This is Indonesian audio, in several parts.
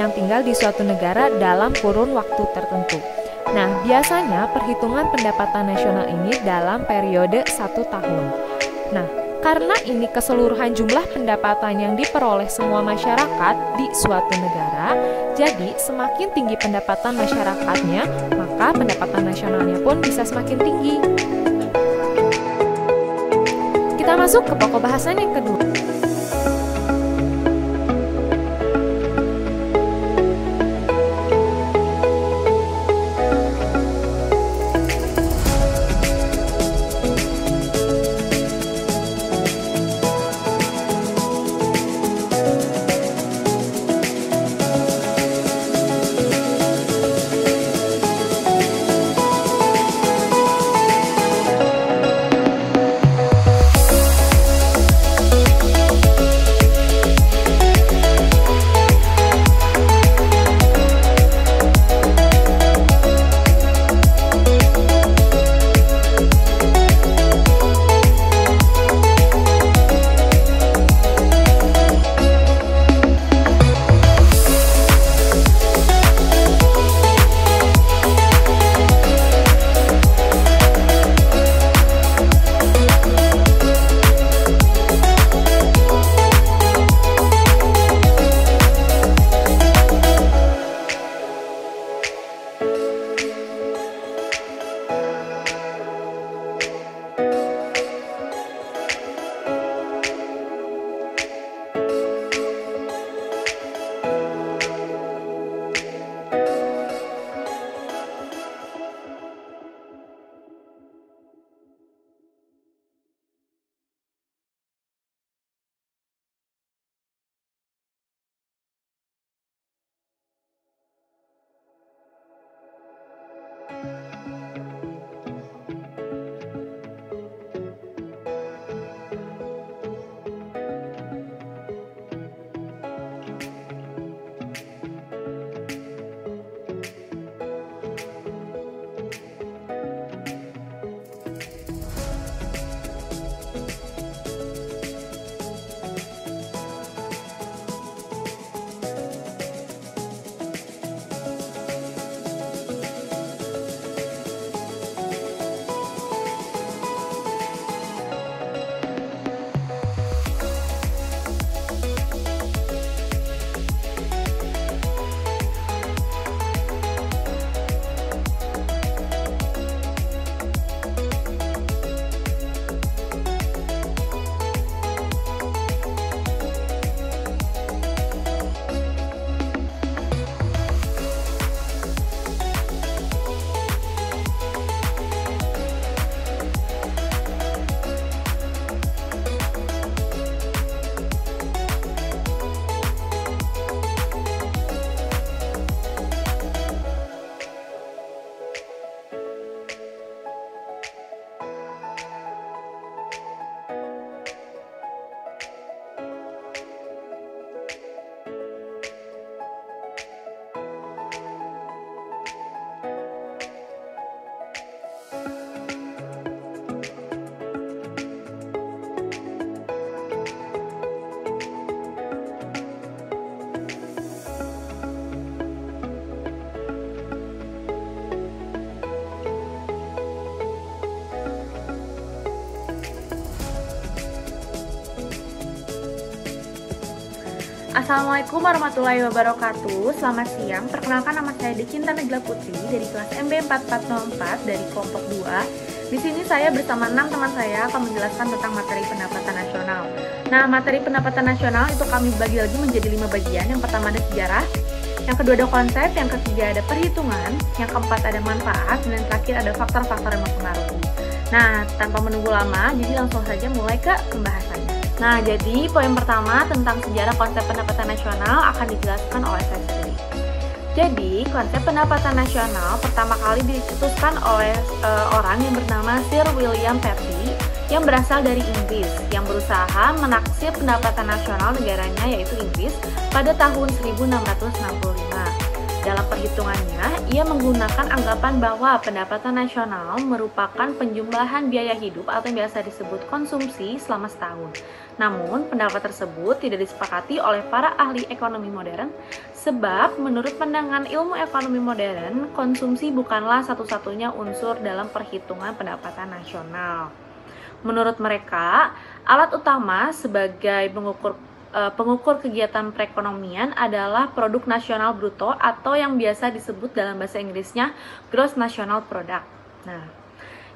yang tinggal di suatu negara dalam kurun waktu tertentu. Nah, biasanya perhitungan pendapatan nasional ini dalam periode 1 tahun. Nah, karena ini keseluruhan jumlah pendapatan yang diperoleh semua masyarakat di suatu negara, jadi semakin tinggi pendapatan masyarakatnya, maka pendapatan nasionalnya pun bisa semakin tinggi. Kita masuk ke pokok bahasan yang kedua. Assalamualaikum warahmatullahi wabarakatuh. Selamat siang. Perkenalkan, nama saya Decinta Negla Putri dari kelas MB 4404 dari kelompok 2. Di sini saya bersama 6 teman saya akan menjelaskan tentang materi pendapatan nasional. Nah, materi pendapatan nasional itu kami bagi lagi menjadi 5 bagian. Yang pertama ada sejarah, yang kedua ada konsep, yang ketiga ada perhitungan, yang keempat ada manfaat, dan yang terakhir ada faktor-faktor yang mempengaruhi. Nah, tanpa menunggu lama, jadi langsung saja mulai ke pembahasannya. Nah, jadi poin pertama tentang sejarah konsep pendapatan nasional akan dijelaskan oleh saya sendiri. Jadi, konsep pendapatan nasional pertama kali dicetuskan oleh orang yang bernama Sir William Petty yang berasal dari Inggris, yang berusaha menaksir pendapatan nasional negaranya yaitu Inggris pada tahun 1665. Dalam perhitungannya, ia menggunakan anggapan bahwa pendapatan nasional merupakan penjumlahan biaya hidup atau yang biasa disebut konsumsi selama setahun. Namun, pendapat tersebut tidak disepakati oleh para ahli ekonomi modern Sebab menurut pandangan ilmu ekonomi modern, konsumsi bukanlah satu-satunya unsur dalam perhitungan pendapatan nasional. Menurut mereka, alat utama sebagai pengukur kegiatan perekonomian adalah produk nasional bruto atau yang biasa disebut dalam bahasa Inggrisnya gross national product. Nah,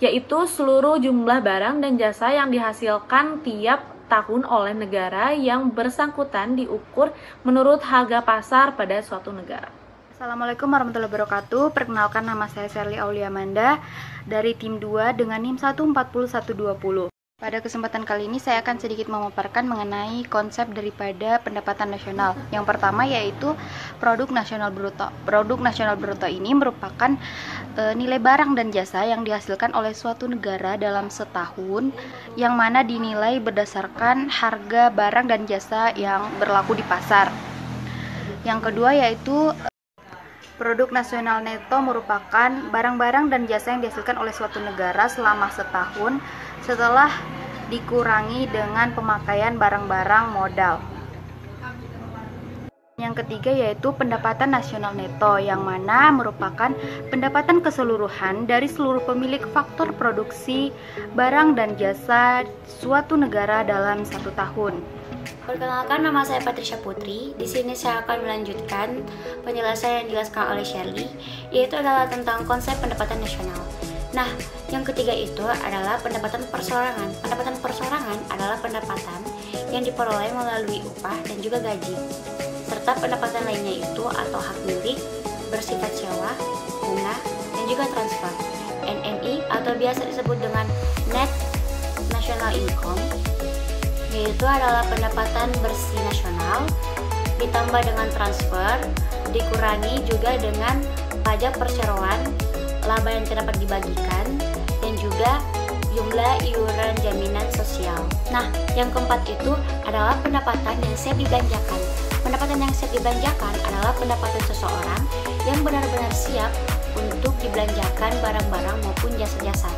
yaitu seluruh jumlah barang dan jasa yang dihasilkan tiap tahun oleh negara yang bersangkutan diukur menurut harga pasar pada suatu negara. Assalamualaikum warahmatullahi wabarakatuh. Perkenalkan, nama saya Sherly Auliamanda dari tim 2 dengan NIM 14120. Pada kesempatan kali ini saya akan sedikit memaparkan mengenai konsep daripada pendapatan nasional. Yang pertama yaitu produk nasional bruto. Produk nasional bruto ini merupakan nilai barang dan jasa yang dihasilkan oleh suatu negara dalam setahun, yang mana dinilai berdasarkan harga barang dan jasa yang berlaku di pasar. Yang kedua yaitu produk nasional neto merupakan barang-barang dan jasa yang dihasilkan oleh suatu negara selama setahun setelah dikurangi dengan pemakaian barang-barang modal. Yang ketiga yaitu pendapatan nasional neto, yang mana merupakan pendapatan keseluruhan dari seluruh pemilik faktor produksi barang dan jasa suatu negara dalam satu tahun. Perkenalkan, nama saya Patricia Putri. Di sini saya akan melanjutkan penjelasan yang dijelaskan oleh Sherly, yaitu adalah tentang konsep pendapatan nasional. Nah, yang ketiga itu adalah pendapatan perseorangan. Pendapatan perseorangan adalah pendapatan yang diperoleh melalui upah dan juga gaji, serta pendapatan lainnya itu atau hak milik, bersifat sewa, bunga, dan juga transfer. NNI atau biasa disebut dengan Net National Income, yaitu adalah pendapatan bersih nasional ditambah dengan transfer, dikurangi juga dengan pajak perseroan, laba yang dapat dibagikan, dan juga jumlah iuran jaminan sosial. Nah, yang keempat itu adalah pendapatan yang siap dibelanjakan. Pendapatan yang siap dibelanjakan adalah pendapatan seseorang yang benar-benar siap untuk dibelanjakan barang-barang maupun jasa-jasa,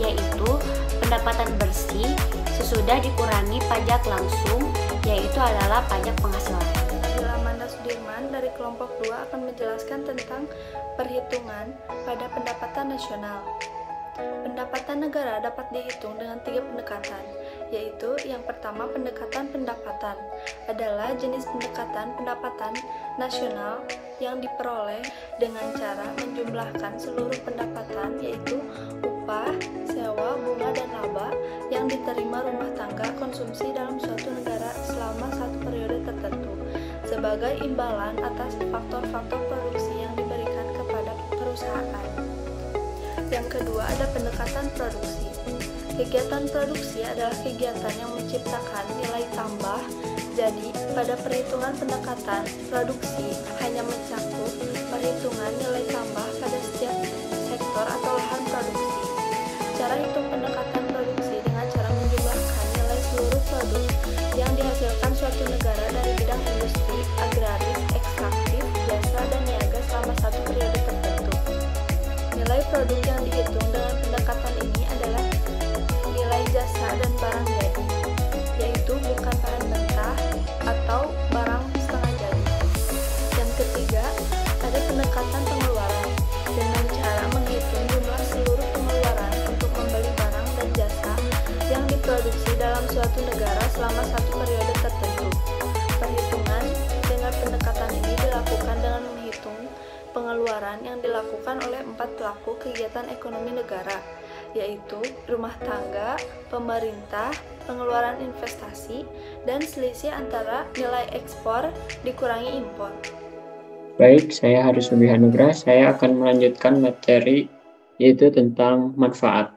yaitu pendapatan bersih sesudah dikurangi pajak langsung, yaitu adalah pajak penghasilan. Amanda Sudirman dari kelompok 2 akan menjelaskan tentang perhitungan pada pendapatan nasional. Pendapatan negara dapat dihitung dengan 3 pendekatan, yaitu yang pertama pendekatan pendapatan adalah jenis pendapatan nasional yang diperoleh dengan cara menjumlahkan seluruh pendapatan, yaitu upah, sewa, bunga, dan laba yang diterima rumah tangga konsumsi dalam suatu negara selama satu periode tertentu sebagai imbalan atas faktor-faktor produksi yang diberikan kepada perusahaan. Yang kedua ada pendekatan produksi. Kegiatan produksi adalah kegiatan yang menciptakan nilai tambah. Jadi, pada perhitungan pendekatan produksi hanya mencakup perhitungan nilai tambah pada setiap sektor atau lahan produksi. Cara hitung pendekatan produksi dengan cara menjumlahkan nilai seluruh produk yang dihasilkan suatu negara dari bidang industri, agraris, ekstraktif, jasa, dan niaga selama satu periode tertentu. Nilai produk yang dihitung dengan pendekatan ini adalah nilai jasa dan barang jadi, yaitu bukan bahan mentah atau barang setengah jadi. Yang ketiga, ada pendekatan pengeluaran dengan cara menghitung jumlah seluruh pengeluaran untuk membeli barang dan jasa yang diproduksi dalam suatu negara selama satu periode tertentu. Perhitungan dengan pendekatan ini dilakukan dengan menghitung pengeluaran yang dilakukan oleh 4 pelaku kegiatan ekonomi negara, yaitu rumah tangga, pemerintah, pengeluaran investasi, dan selisih antara nilai ekspor dikurangi impor. Baik, saya Haris Lebih Anugrah. Saya akan melanjutkan materi yaitu tentang manfaat.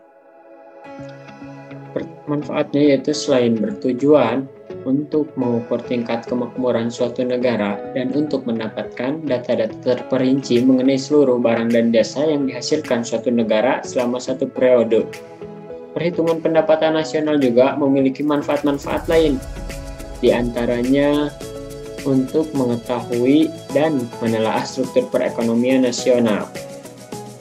Manfaatnya yaitu selain bertujuan untuk mengukur tingkat kemakmuran suatu negara dan untuk mendapatkan data-data terperinci mengenai seluruh barang dan jasa yang dihasilkan suatu negara selama satu periode. Perhitungan pendapatan nasional juga memiliki manfaat-manfaat lain, di antaranya untuk mengetahui dan menelaah struktur perekonomian nasional.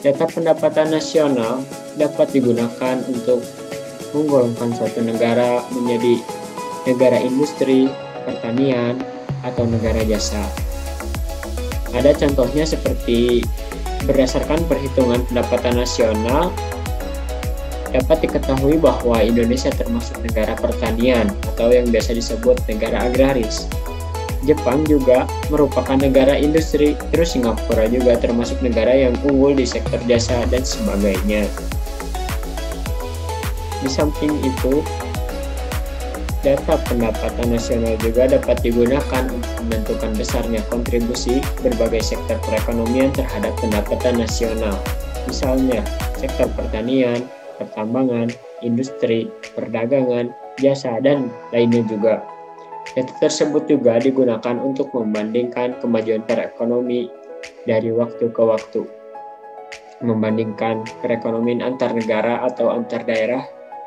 Data pendapatan nasional dapat digunakan untuk menggolongkan suatu negara menjadi negara industri, pertanian, atau negara jasa. Ada contohnya seperti berdasarkan perhitungan pendapatan nasional, dapat diketahui bahwa Indonesia termasuk negara pertanian atau yang biasa disebut negara agraris. Jepang juga merupakan negara industri, terus Singapura juga termasuk negara yang unggul di sektor jasa dan sebagainya. Di samping itu, data pendapatan nasional juga dapat digunakan untuk menentukan besarnya kontribusi berbagai sektor perekonomian terhadap pendapatan nasional. Misalnya, sektor pertanian, pertambangan, industri, perdagangan, jasa, dan lainnya juga. Data tersebut juga digunakan untuk membandingkan kemajuan perekonomi dari waktu ke waktu, membandingkan perekonomian antar negara atau antar daerah,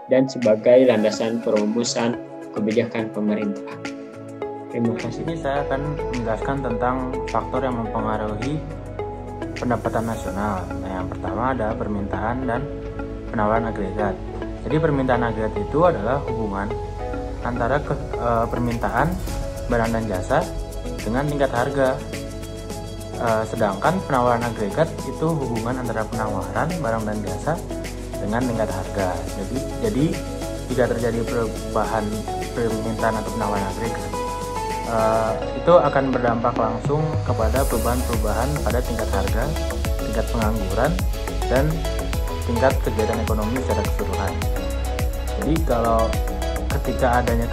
dan sebagai landasan perumusan kebijakan pemerintah. Terima kasih. Ini saya akan menjelaskan tentang faktor yang mempengaruhi pendapatan nasional. Nah, yang pertama ada permintaan dan penawaran agregat. Jadi permintaan agregat itu adalah hubungan antara permintaan barang dan jasa dengan tingkat harga. Sedangkan penawaran agregat itu hubungan antara penawaran barang dan jasa dengan tingkat harga. Jadi jika terjadi perubahan permintaan atau penawaran agregat, itu akan berdampak langsung kepada perubahan-perubahan pada tingkat harga, tingkat pengangguran, dan tingkat kegiatan ekonomi secara keseluruhan. Jadi kalau ketika adanya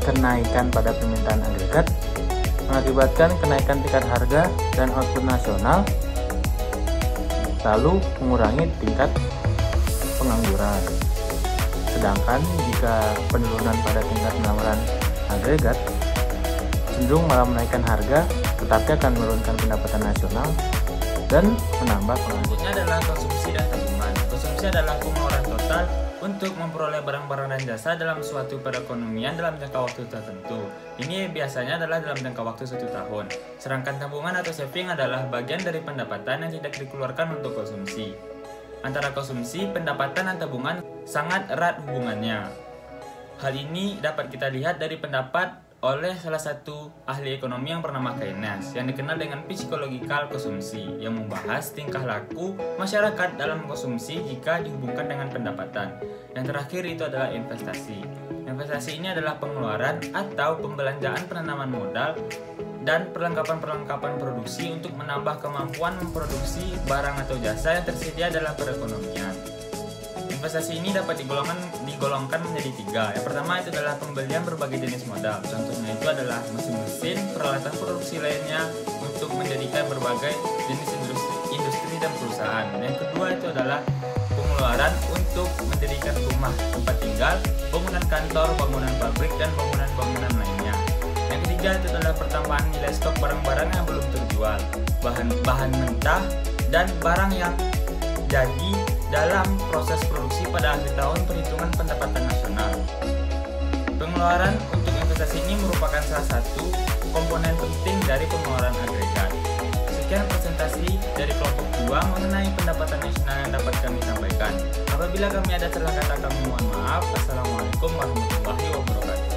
kenaikan pada permintaan agregat mengakibatkan kenaikan tingkat harga dan output nasional, lalu mengurangi tingkat pengangguran. Sedangkan jika penurunan pada tingkat penawaran agregat cenderung malah menaikkan harga, tetapi akan menurunkan pendapatan nasional dan menambah pengangguran. Ini adalah konsumsi dan tabungan. Konsumsi adalah pengeluaran total untuk memperoleh barang-barang dan jasa dalam suatu perekonomian dalam jangka waktu tertentu. Ini biasanya adalah dalam jangka waktu 1 tahun. Sedangkan tabungan atau saving adalah bagian dari pendapatan yang tidak dikeluarkan untuk konsumsi. Antara konsumsi, pendapatan, dan tabungan sangat erat hubungannya. Hal ini dapat kita lihat dari pendapat oleh salah satu ahli ekonomi yang bernama Keynes yang dikenal dengan psikologikal konsumsi yang membahas tingkah laku masyarakat dalam konsumsi jika dihubungkan dengan pendapatan. Yang terakhir itu adalah investasi. Investasi ini adalah pengeluaran atau pembelanjaan penanaman modal dan perlengkapan-perlengkapan produksi untuk menambah kemampuan memproduksi barang atau jasa yang tersedia dalam perekonomian. Investasi ini dapat digolongkan menjadi 3. Yang pertama itu adalah pembelian berbagai jenis modal. Contohnya itu adalah mesin-mesin, peralatan produksi lainnya untuk menjadikan berbagai jenis industri dan perusahaan. Yang kedua itu adalah pengeluaran untuk mendirikan rumah tempat tinggal, bangunan kantor, bangunan pabrik, dan bangunan-bangunan lainnya. Yang ketiga itu adalah pertambahan nilai stok barang-barang yang belum terjual, bahan mentah, dan barang yang jadi dalam proses produksi pada akhir tahun perhitungan pendapatan nasional. Pengeluaran untuk investasi ini merupakan salah satu komponen penting dari pengeluaran agregat. Sekian presentasi dari kelompok 2 mengenai pendapatan nasional yang dapat kami sampaikan. Apabila kami ada salah kata, kami mohon maaf. Assalamualaikum warahmatullahi wabarakatuh.